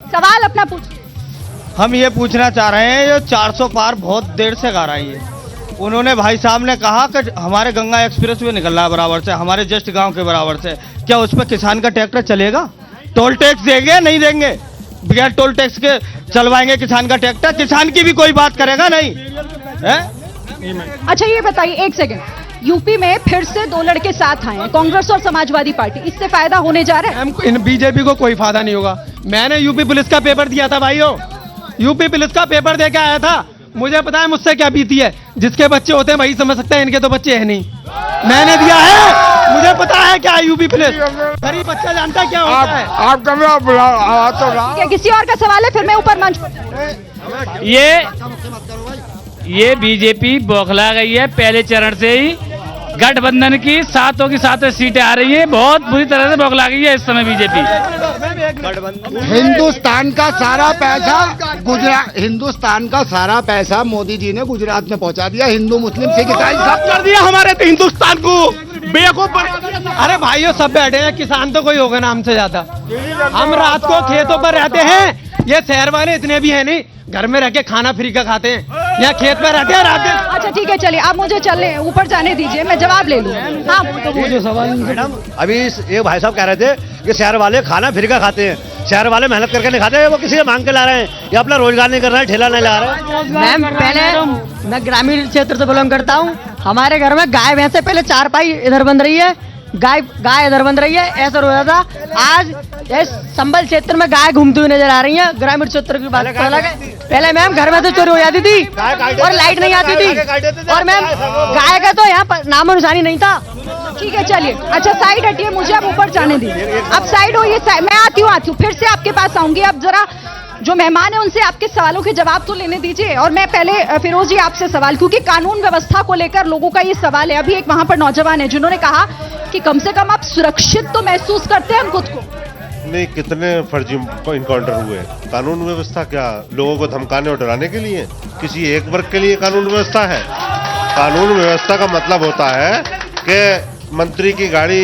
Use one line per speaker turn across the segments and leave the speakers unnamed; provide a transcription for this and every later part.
सवाल अपना पूछिए।
हम ये पूछना चाह रहे हैं, जो 400 पार बहुत देर से गा रही है, उन्होंने भाई साहब ने कहा कि हमारे गंगा एक्सप्रेस वे निकल रहा है बराबर से, हमारे जस्ट गांव के बराबर से, क्या उस पर किसान का ट्रैक्टर चलेगा? टोल टैक्स देंगे नहीं देंगे? बगैर टोल टैक्स के चलवाएंगे किसान का ट्रैक्टर? किसान की भी कोई बात करेगा नहीं है?
अच्छा ये बताइए, एक सेकंड, यूपी में फिर से दो लड़के साथ आए हैं, कांग्रेस और समाजवादी पार्टी, इससे फायदा होने जा रहा है?
इन बीजेपी को कोई फायदा नहीं होगा। मैंने यूपी पुलिस का पेपर दिया था भाइयों, यूपी पुलिस का पेपर दे के आया था। मुझे पता है मुझसे क्या बीती है। जिसके बच्चे होते हैं वही समझ सकते हैं, इनके तो बच्चे हैं नहीं। मैंने दिया है, मुझे पता है क्या है यूपी पुलिस। गरीब बच्चा जानता क्या होता है।
आप कमरा बुलाओ तो
क्या किसी और का सवाल है? फिर मैं ऊपर मंच पर।
ये बीजेपी बौखला गई है पहले चरण से ही। गठबंधन की सातों सीटें आ रही हैं, बहुत बुरी तरह से बौखला गई है इस समय बीजेपी।
हिंदुस्तान का सारा पैसा हिंदुस्तान का सारा पैसा मोदी जी ने गुजरात में पहुंचा दिया। हिंदू मुस्लिम सिख ईसाई सब
कर दिया हमारे तो हिंदुस्तान को बेवकूफ बना दिया। अरे भाइयों सब बैठे हैं, किसान तो कोई होगा ना हमसे ज्यादा। हम रात को खेतों पर रहते हैं, ये शहर वाले इतने भी है नहीं, घर में रह के खाना फ्री का खाते हैं, या खेत में रहते हैं रात दिन।
अच्छा ठीक है, चलिए आप मुझे चलने ऊपर जाने दीजिए, मैं जवाब ले लूँ। हाँ
मुझे सवाल
मैडम, अभी एक भाई साहब कह रहे थे कि शहर वाले खाना फ्री का खाते हैं, शहर वाले मेहनत करके नहीं खाते, वो किसी से मांग के ला रहे हैं या अपना रोजगार नहीं कर रहे हैं, ठेला नहीं ला रहे हैं।
मैम पहले मैं ग्रामीण क्षेत्र से बिलोंग करता हूँ। हमारे घर में गाय भैंसे पहले चारपाई इधर बन रही है, गाय इधर बन रही है, ऐसा हो रहा था। आज इस संबल क्षेत्र में गाय घूमती हुई नजर आ रही है। ग्रामीण क्षेत्र की बात अलग है। पहले मैम घर में तो चोरी हो जाती थी और लाइट नहीं आती थी, और मैम गाय का तो यहाँ पर नामो निशानी नहीं था।
ठीक है चलिए, अच्छा साइड हटिए, मुझे अब ऊपर जाने दीजिए। अब साइड हो, ये मैं आती हूँ, फिर से आपके पास आऊंगी। अब जरा जो मेहमान है उनसे आपके सवालों के जवाब तो लेने दीजिए। और मैं पहले फिरोज जी आपसे सवाल, क्योंकि कानून व्यवस्था को लेकर लोगों का ये सवाल है। अभी एक वहां पर नौजवान है जिन्होंने कहा कि कम से कम आप सुरक्षित तो महसूस करते हैं खुद को।
नहीं, कितने फर्जी इनकाउंटर हुए। कानून व्यवस्था क्या लोगों को धमकाने और डराने के लिए? किसी एक वर्ग के लिए कानून व्यवस्था है? कानून व्यवस्था का मतलब होता है कि मंत्री की गाड़ी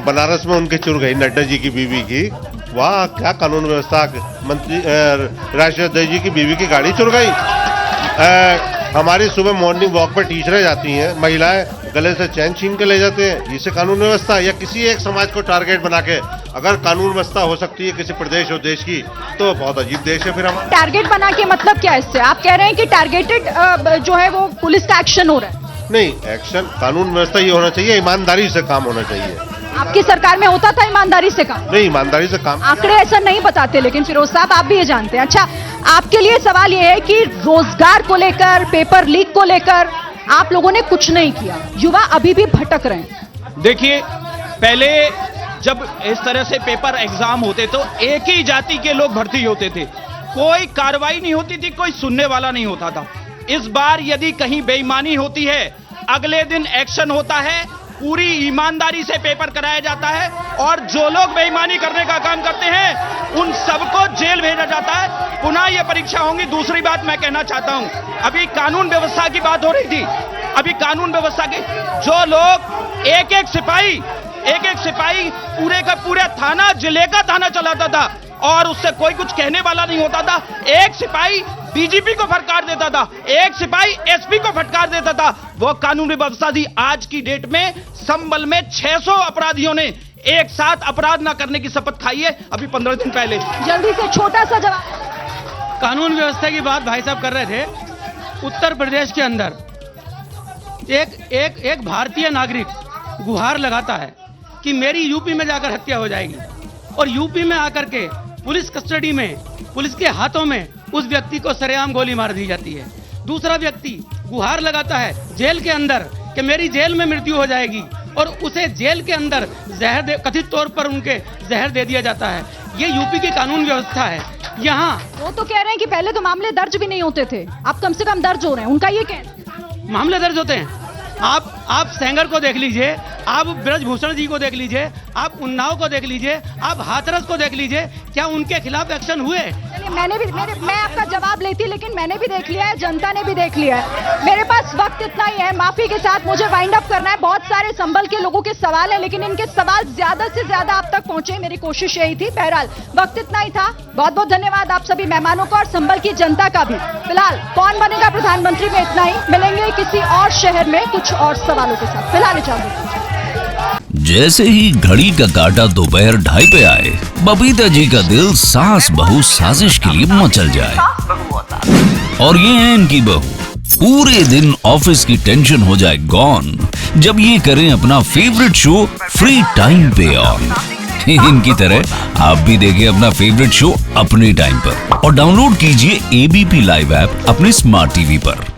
बनारस में उनके चुर गई, नड्डा जी की बीवी की। वाह, क्या कानून व्यवस्था। मंत्री राष्ट्रीय अध्यक्ष जी की बीवी की गाड़ी चुर गई। हमारी सुबह मॉर्निंग वॉक पर टीचरें जाती हैं, महिलाएं गले से चैन छीन के ले जाते हैं। इसे कानून व्यवस्था? या किसी एक समाज को टारगेट बना के अगर कानून व्यवस्था हो सकती है किसी प्रदेश और देश की, तो बहुत अजीब देश है फिर हमारा।
टारगेट बना के मतलब क्या है इससे? आप कह रहे हैं कि टारगेटेड जो है वो पुलिस का एक्शन हो रहा है?
नहीं, एक्शन कानून व्यवस्था ये होना चाहिए, ईमानदारी से काम होना चाहिए।
आपकी सरकार में होता था ईमानदारी से काम?
नहीं, ईमानदारी से काम।
आंकड़े ऐसा नहीं बताते, लेकिन फिरोज साहब आप भी ये जानते हैं। अच्छा, आपके लिए सवाल ये है कि रोजगार को लेकर, पेपर लीक को लेकर आप लोगों ने कुछ नहीं किया, युवा अभी भी भटक रहे हैं।
देखिए, पहले जब इस तरह से पेपर एग्जाम होते तो एक ही जाति के लोग भर्ती होते थे, कोई कार्रवाई नहीं होती थी, कोई सुनने वाला नहीं होता था। इस बार यदि कहीं बेईमानी होती है, अगले दिन एक्शन होता है, पूरी ईमानदारी से पेपर कराया जाता है, और जो लोग बेईमानी करने का काम करते हैं उन सबको जेल भेजा जाता है। पुनः ये परीक्षा होंगी। दूसरी बात मैं कहना चाहता हूं, अभी कानून व्यवस्था की बात हो रही थी, अभी कानून व्यवस्था की जो लोग एक एक सिपाही पूरे का पूरे थाना, जिले का थाना चलाता था और उससे कोई कुछ कहने वाला नहीं होता था। एक सिपाही डीजीपी को फटकार देता था, एक सिपाही एसपी को फटकार देता था, वो कानून व्यवस्था थी। आज की डेट में संबल में 600 अपराधियों ने एक साथ अपराध न करने की शपथ खाई है, अभी 15 दिन पहले।
जल्दी से छोटा सा जवाब।
कानून व्यवस्था की बात भाई साहब कर रहे थे। उत्तर प्रदेश के अंदर एक भारतीय नागरिक गुहार लगाता है कि मेरी यूपी में जाकर हत्या हो जाएगी, और यूपी में आकर के पुलिस कस्टडी में, पुलिस के हाथों में उस व्यक्ति को सरेआम गोली मार दी जाती है। दूसरा व्यक्ति गुहार लगाता है जेल के अंदर कि मेरी जेल में मृत्यु हो जाएगी, और उसे जेल के अंदर कथित तौर पर उनके जहर दे दिया जाता है। ये यूपी की कानून व्यवस्था है। यहाँ
वो तो कह रहे हैं कि पहले तो मामले दर्ज भी नहीं होते थे, अब कम से कम दर्ज हो रहे हैं, उनका ये कहना।
मामले दर्ज होते हैं। आप सेंगर को देख लीजिए, आप ब्रजभूषण जी को देख लीजिए, आप उन्नाव को देख लीजिए, आप हाथरस को देख लीजिए, क्या उनके खिलाफ एक्शन हुए?
मैं आपका जवाब लेती, लेकिन मैंने भी देख लिया है, जनता ने भी देख लिया है। मेरे पास वक्त इतना ही है, माफी के साथ मुझे वाइंड अप करना है। बहुत सारे संभल के लोगों के सवाल है, लेकिन इनके सवाल ज्यादा से ज्यादा आप तक पहुंचे, मेरी कोशिश यही थी। बहरहाल वक्त इतना ही था। बहुत बहुत धन्यवाद आप सभी मेहमानों का और संभल की जनता का भी। फिलहाल कौन बनेगा प्रधानमंत्री में इतना ही, मिलेंगे किसी और शहर में कुछ और सवालों के साथ। फिलहाल इजाजत।
जैसे ही घड़ी का काटा दोपहर 2:30 पे आए, बबीता जी का दिल सास बहू साजिश के लिए मचल जाए। और ये है इनकी बहू, पूरे दिन ऑफिस की टेंशन हो जाए गॉन जब ये करें अपना फेवरेट शो फ्री टाइम पे ऑन। इनकी तरह आप भी देखिए अपना फेवरेट शो अपने टाइम पर और डाउनलोड कीजिए एबीपी लाइव ऐप अपने स्मार्ट टीवी पर।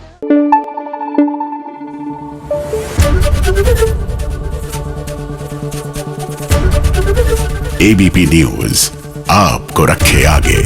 एबीपी न्यूज आपको रखे आगे।